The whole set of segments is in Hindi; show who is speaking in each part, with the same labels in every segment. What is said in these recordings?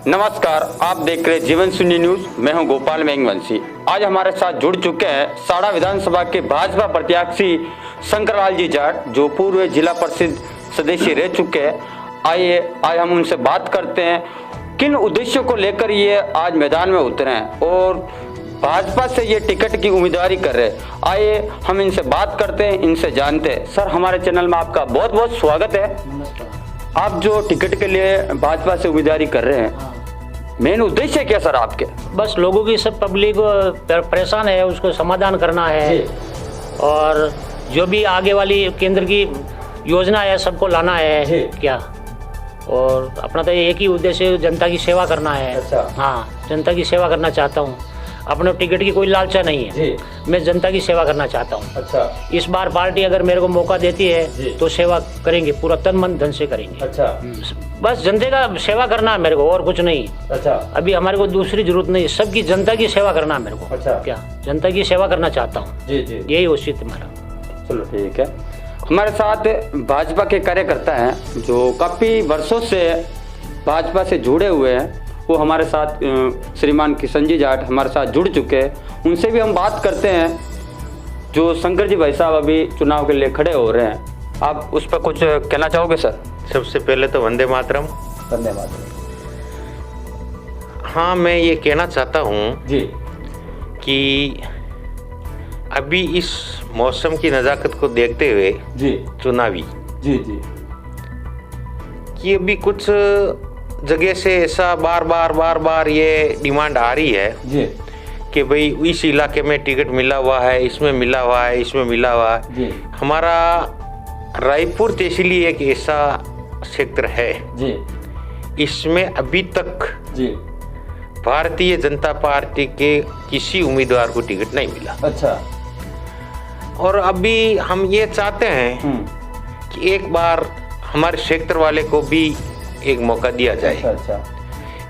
Speaker 1: नमस्कार, आप देख रहे जीवन शून्य न्यूज। मैं हूं गोपाल मेघवंशी। आज हमारे साथ जुड़ चुके हैं साड़ा विधानसभा के भाजपा प्रत्याशी शंकरलाल जी जाट, जो पूर्व जिला परिषद सदस्य रह चुके हैं। आइए आज हम उनसे बात करते हैं किन उद्देश्यों को लेकर ये आज मैदान में उतरे हैं और भाजपा से ये टिकट की उम्मीदवारी कर रहे हैं। आइए हम इनसे बात करते हैं, इनसे जानते हैं। सर, हमारे चैनल में आपका बहुत बहुत स्वागत है। आप जो टिकट के लिए भाजपा से उम्मीदवारी कर रहे हैं, मेन उद्देश्य क्या सर आपके?
Speaker 2: बस लोगों की, सब पब्लिक परेशान है, उसको समाधान करना है और जो भी आगे वाली केंद्र की योजना है सबको लाना है क्या। और अपना तो एक ही उद्देश्य, जनता की सेवा करना है।
Speaker 1: अच्छा।
Speaker 2: हाँ, जनता की सेवा करना चाहता हूँ। अपने टिकट की कोई लालचा नहीं है, मैं जनता की सेवा करना चाहता हूँ।
Speaker 1: अच्छा।
Speaker 2: इस बार पार्टी अगर मेरे को मौका देती है तो सेवा करेंगे, पूरा तन मन धन से करेंगे।
Speaker 1: अच्छा।
Speaker 2: बस जनता का सेवा करना है मेरे को, और कुछ नहीं।
Speaker 1: अच्छा।
Speaker 2: अभी हमारे को दूसरी जरूरत नहीं, सबकी जनता की सेवा करना है मेरे को।
Speaker 1: अच्छा।
Speaker 2: क्या, जनता की सेवा करना चाहता हूँ। यही उचित मेरा।
Speaker 1: चलो ठीक है। हमारे साथ भाजपा के कार्यकर्ता हैं जो काफ़ी वर्षों से भाजपा से जुड़े हुए हैं। वो हमारे साथ श्रीमान किशन जी जाट हमारे साथ जुड़ चुके हैं। उनसे भी हम बात करते हैं। जो शंकर जी भाई साहब अभी चुनाव के लिए खड़े हो रहे हैं, आप उस पर कुछ कहना चाहोगे सर?
Speaker 3: सबसे पहले तो वंदे मातरम।
Speaker 1: धन्यवाद।
Speaker 3: हाँ, मैं ये कहना चाहता हूँ
Speaker 1: जी
Speaker 3: कि अभी इस मौसम की नज़ाकत को देखते हुए
Speaker 1: जी
Speaker 3: चुनावी
Speaker 1: जी जी
Speaker 3: कि अभी कुछ जगह से ऐसा बार बार ये डिमांड आ रही है
Speaker 1: जी
Speaker 3: कि भाई इस इलाके में टिकट मिला हुआ है, इसमें मिला हुआ है, इसमें मिला हुआ है।
Speaker 1: जी
Speaker 3: हमारा रायपुर तहसीली एक ऐसा क्षेत्र है
Speaker 1: जी
Speaker 3: इसमें अभी तक
Speaker 1: जी
Speaker 3: भारतीय जनता पार्टी के किसी उम्मीदवार को टिकट नहीं मिला।
Speaker 1: अच्छा।
Speaker 3: और अभी हम ये चाहते हैं कि एक बार हमारे क्षेत्र वाले को भी एक मौका दिया जाए।
Speaker 1: अच्छा।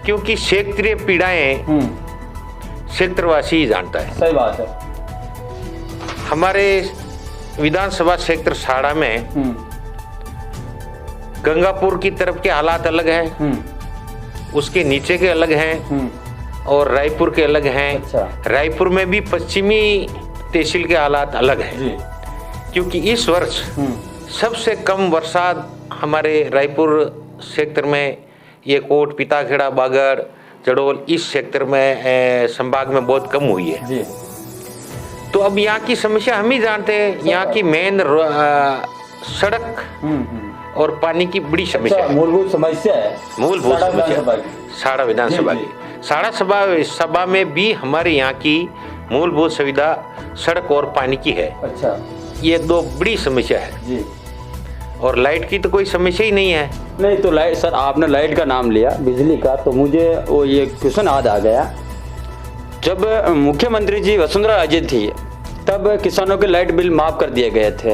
Speaker 3: क्योंकि क्षेत्रीय पीड़ाएं क्षेत्रवासी ही जानता है।
Speaker 1: सही बात है।
Speaker 3: हमारे विधानसभा क्षेत्र साड़ा में गंगापुर की तरफ के हालात अलग हैं, उसके नीचे के अलग हैं और रायपुर के अलग हैं।
Speaker 1: अच्छा।
Speaker 3: रायपुर में भी पश्चिमी तहसील के हालात अलग हैं।
Speaker 1: जी।
Speaker 3: क्योंकि इस वर्ष सबसे कम बरसात हमारे रायपुर क्षेत्र में, ये कोट, पिताखेड़ा, बागड़, जड़ोल, इस क्षेत्र में संभाग में बहुत कम हुई है।
Speaker 1: जी।
Speaker 3: तो अब यहाँ की समस्या हम ही जानते हैं। यहाँ की मेन सड़क और पानी की बड़ी समस्या है।
Speaker 1: मूलभूत समस्या है।
Speaker 3: मूलभूत समस्या साड़ा विधानसभा
Speaker 1: जी,
Speaker 3: की। साड़ा सभा में भी हमारे यहाँ की मूलभूत सुविधा सड़क और पानी की है।
Speaker 1: अच्छा।
Speaker 3: ये दो बड़ी समस्या है।
Speaker 1: जी।
Speaker 3: और लाइट की तो कोई समस्या ही नहीं है।
Speaker 1: नहीं तो लाइट, सर आपने लाइट का नाम लिया, बिजली का, तो मुझे वो ये क्वेश्चन याद आ गया। जब मुख्यमंत्री जी वसुंधरा राजे थी तब किसानों के लाइट बिल माफ कर दिए गए थे।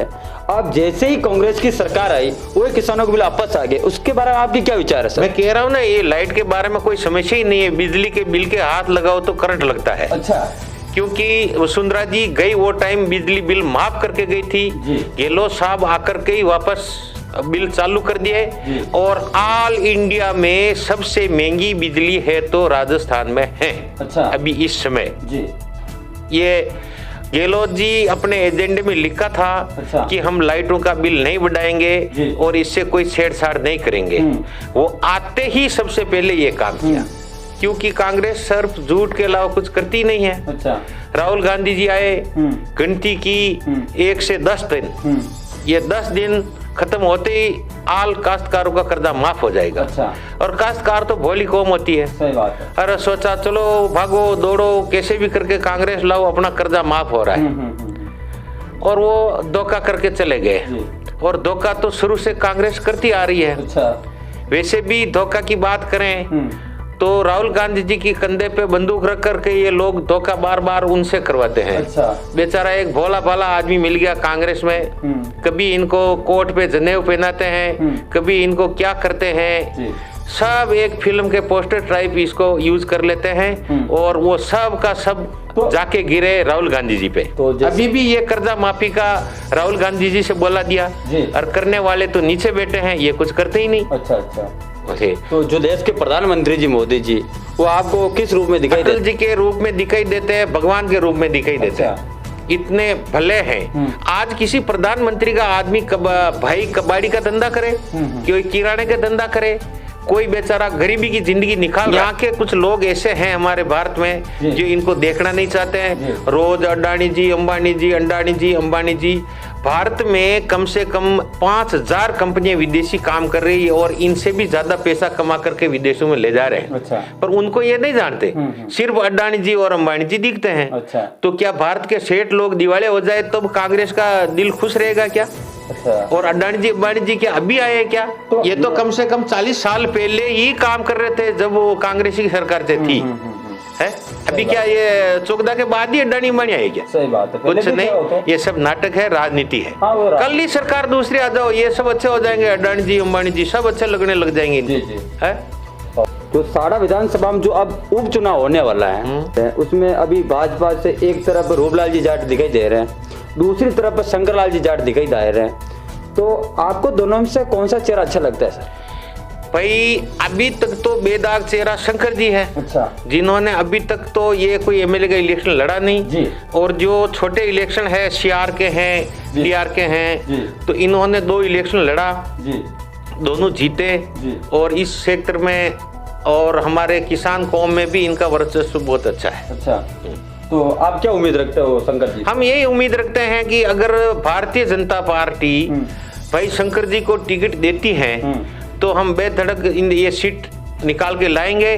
Speaker 1: अब जैसे ही कांग्रेस की सरकार आई, वो किसानों के बिल वापस आ गए। उसके बारे में आपकी क्या विचार है सर?
Speaker 3: मैं कह रहा हूँ ना, ये लाइट के बारे में कोई समस्या ही नहीं है। बिजली के बिल के हाथ लगाओ तो करंट लगता है।
Speaker 1: अच्छा।
Speaker 3: क्योंकि वसुंधरा जी गई वो टाइम बिजली बिल माफ करके गई थी। गहलोत साहब आकर के ही वापस बिल चालू कर दिए। और ऑल इंडिया में सबसे महंगी बिजली है तो राजस्थान में है।
Speaker 1: अच्छा।
Speaker 3: अभी इस समय
Speaker 1: जी।
Speaker 3: ये गहलोत जी अपने एजेंडे में लिखा था।
Speaker 1: अच्छा।
Speaker 3: कि हम लाइटों का बिल नहीं बढ़ाएंगे और इससे कोई छेड़छाड़ नहीं करेंगे। वो आते ही सबसे पहले ये काम किया। क्योंकि कांग्रेस सिर्फ झूठ के अलावा कुछ करती नहीं है।
Speaker 1: अच्छा।
Speaker 3: राहुल गांधी जी आए, गिनती की 1 से 10 दिन, ये 10 दिन खत्म होते ही आल काश्तकारों का कर्जा माफ हो जाएगा।
Speaker 1: अच्छा।
Speaker 3: और काश्तकार तो भोली कौम होती है।
Speaker 1: सही बात है।
Speaker 3: अरे सोचा चलो भागो दौड़ो कैसे भी करके कांग्रेस लाओ, अपना कर्जा माफ हो रहा है। और वो धोखा करके चले गए। और धोखा तो शुरू से कांग्रेस करती आ रही है।
Speaker 1: अच्छा।
Speaker 3: वैसे भी धोखा की बात करें तो राहुल गांधी जी की कंधे पे बंदूक रख करके ये लोग धोखा बार बार उनसे करवाते हैं।
Speaker 1: अच्छा।
Speaker 3: बेचारा एक भोला भाला आदमी मिल गया कांग्रेस में। कभी इनको कोर्ट पे जनेऊ पहनाते हैं, कभी इनको क्या करते हैं। सब एक फिल्म के पोस्टर टाइप इसको यूज कर लेते हैं। और वो सब का सब जाके गिरे राहुल गांधी जी पे।
Speaker 1: तो
Speaker 3: अभी भी ये कर्जा माफी का राहुल गांधी जी से बोला दिया, और करने वाले तो नीचे बैठे हैं, ये कुछ करते ही नहीं।
Speaker 1: अच्छा।
Speaker 3: थे।
Speaker 1: तो जो देश के प्रधानमंत्री जी मोदी जी, वो आपको किस रूप में दिखाई
Speaker 3: अटल
Speaker 1: देते?
Speaker 3: जी के रूप में दिखाई देते हैं, भगवान के रूप में दिखाई देते हैं। इतने भले हैं। आज किसी प्रधानमंत्री का आदमी भाई कबाड़ी का धंधा करे, कोई किराने का धंधा करे, कोई बेचारा गरीबी की जिंदगी निकाल। यहाँ के कुछ लोग ऐसे हैं हमारे भारत में जो इनको देखना नहीं चाहते हैं। रोज अडानी जी, अंबानी जी, अंडानी जी, अंबानी जी। भारत में कम से कम 5000 कंपनियां विदेशी काम कर रही है और इनसे भी ज्यादा पैसा कमा करके विदेशों में ले जा रहे हैं।
Speaker 1: अच्छा।
Speaker 3: पर उनको ये नहीं जानते, सिर्फ अडानी जी और अंबानी जी दिखते हैं।
Speaker 1: अच्छा।
Speaker 3: तो क्या भारत के सेठ लोग दिवाले हो जाए तब कांग्रेस का दिल खुश रहेगा क्या?
Speaker 1: अच्छा।
Speaker 3: और अडानी जी अंबानी जी क्या अभी आए हैं क्या?
Speaker 1: तो
Speaker 3: ये तो कम से कम 40 साल पहले ही काम कर रहे थे जब वो कांग्रेस की सरकार से थी। है अभी क्या ये चौकदा के बाद ही अडानी अंबानी आए क्या?
Speaker 1: सही बात है।
Speaker 3: कुछ नहीं, ये सब नाटक है, राजनीति है। कल ही सरकार दूसरी आ जाओ, ये सब अच्छे हो जाएंगे, अडानी जी अंबानी जी सब अच्छे लगने लग जाएंगे।
Speaker 1: जी जी।
Speaker 3: है
Speaker 1: जो साड़ा विधानसभा में जो अब उपचुनाव होने वाला है, उसमें अभी भाजपा से एक तरफ रूपलाल जी जाट दिखाई दे रहे हैं, दूसरी तरफ शंकरलाल जी जाट दिखाई दे रहे हैं। तो आपको दोनों में से कौन सा चेहरा अच्छा लगता है सर?
Speaker 3: भाई अभी तक तो बेदाग चेहरा शंकर जी है।
Speaker 1: अच्छा।
Speaker 3: जिन्होंने अभी तक तो ये कोई एमएलए का इलेक्शन लड़ा नहीं
Speaker 1: जी। और
Speaker 3: जो छोटे इलेक्शन है सीआर के हैं, डीआर के हैं, तो इन्होंने 2 इलेक्शन लड़ा जी, दोनों जीते जी। और इस क्षेत्र में और हमारे किसान कौम में भी इनका वर्चस्व बहुत अच्छा है।
Speaker 1: अच्छा। तो आप क्या उम्मीद रखते हो शंकर जी?
Speaker 3: हम यही उम्मीद रखते हैं कि अगर भारतीय जनता पार्टी भाई शंकर जी को टिकट देती है तो हम बेधड़क ये सीट निकाल के लाएंगे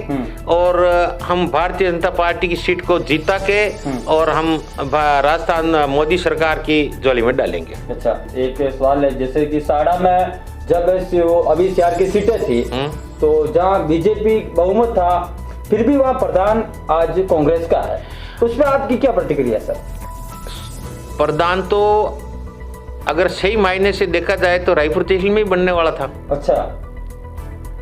Speaker 3: और हम भारतीय जनता पार्टी की सीट को जीता के और हम राजस्थान मोदी सरकार की झोली में डालेंगे।
Speaker 1: अच्छा, एक सवाल है, जैसे कि साड़ा में जब अभी सीआर की सीटें थी तो जहाँ बीजेपी बहुमत था फिर भी वहाँ प्रधान आज कांग्रेस का है, उस पर आपकी क्या प्रतिक्रिया सर?
Speaker 3: प्रधान तो अगर सही मायने से देखा जाए तो रायपुर तहसील में ही बनने वाला था।
Speaker 1: अच्छा।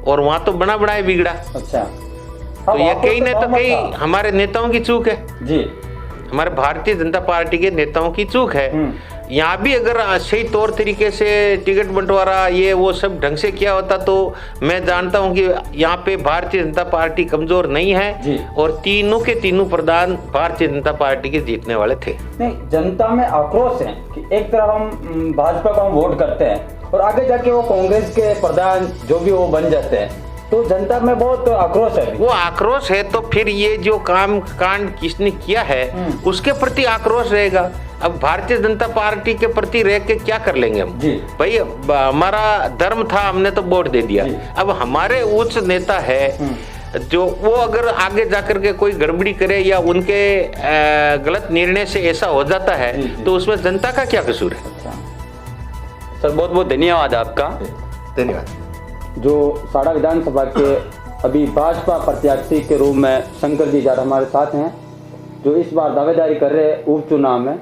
Speaker 3: और वहाँ तो बना बनाए बिगड़ा।
Speaker 1: अच्छा।
Speaker 3: तो ये कहीं न तो कहीं हमारे नेताओं की चूक है
Speaker 1: जी,
Speaker 3: हमारे भारतीय जनता पार्टी के नेताओं की चूक है। यहाँ भी अगर सही तौर तरीके से टिकट बंटवारा ये वो सब ढंग से किया होता तो मैं जानता हूँ कि यहाँ पे भारतीय जनता पार्टी कमजोर नहीं है और तीनों के तीनों प्रधान भारतीय जनता पार्टी के जीतने वाले थे।
Speaker 1: नहीं, जनता में आक्रोश है कि एक तरफ हम भाजपा को हम वोट करते हैं और आगे जाके वो कांग्रेस के प्रधान जो भी वो बन जाते हैं, तो जनता में बहुत आक्रोश है। वो
Speaker 3: आक्रोश है तो फिर ये जो काम कांड किसने किया है उसके प्रति आक्रोश रहेगा। अब भारतीय जनता पार्टी के प्रति रह के क्या कर लेंगे हम? भाई हमारा धर्म था, हमने तो वोट दे दिया। अब हमारे उच्च नेता है जो वो अगर आगे जाकर के कोई गड़बड़ी करे या उनके गलत निर्णय से ऐसा हो जाता है तो उसमें जनता का क्या कसूर है? सर बहुत बहुत धन्यवाद आपका।
Speaker 1: धन्यवाद। जो साड़ा विधानसभा के अभी भाजपा प्रत्याशी के रूप में शंकर जी जाट हमारे साथ हैं, जो इस बार दावेदारी कर रहे हैं उपचुनाव में।